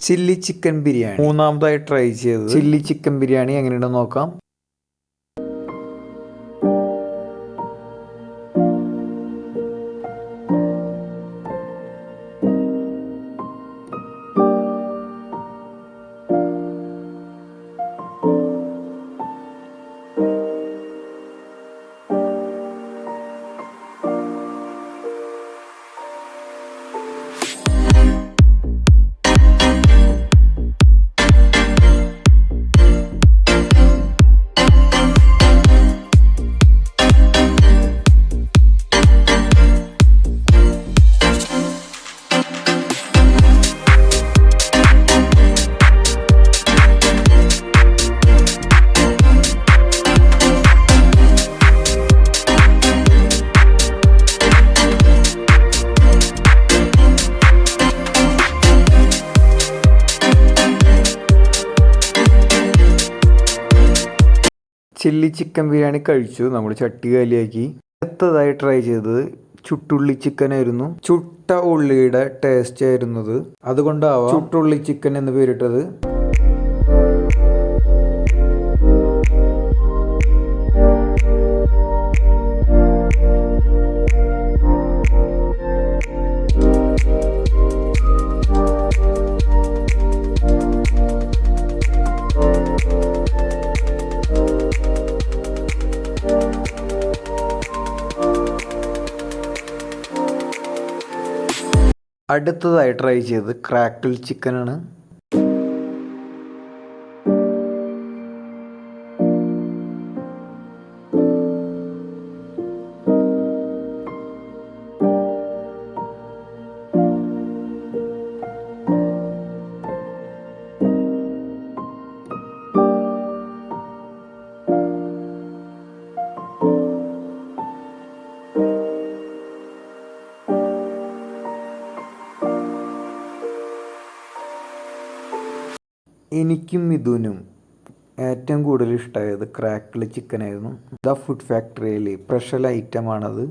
Chilli chicken biryani മൂന്നാമതായി try ചെയ്തത്. Chilli chicken biryani എങ്ങനെയുണ്ടെന്ന് നോക്കാം. ചില്ലി ചിക്കൻ ബിരിയാണി കഴിച്ചു. നമ്മൾ ചട്ടി കാലിയാക്കി. അടുത്തതായി ട്രൈ ചെയ്തത് ചുട്ടുള്ളി ചിക്കൻ ആയിരുന്നു. ചുട്ട ഉള്ളിയുടെ ടേസ്റ്റ് ആയിരുന്നത്, അതുകൊണ്ടാവാം ചുട്ടുള്ളി ചിക്കൻ എന്ന് പേരിട്ടത്. അടുത്തതായി ട്രൈ ചെയ്തത് ക്രാക്കിൾ ചിക്കനാണ്. എനിക്കും മിഥുനും ഏറ്റവും കൂടുതൽ ഇഷ്ടമായത് ക്രാക്കിൾ ചിക്കൻ ആയിരുന്നു. ദ ഫുഡ് ഫാക്ടറിയിൽ സ്പെഷ്യൽ ഐറ്റമാണത്.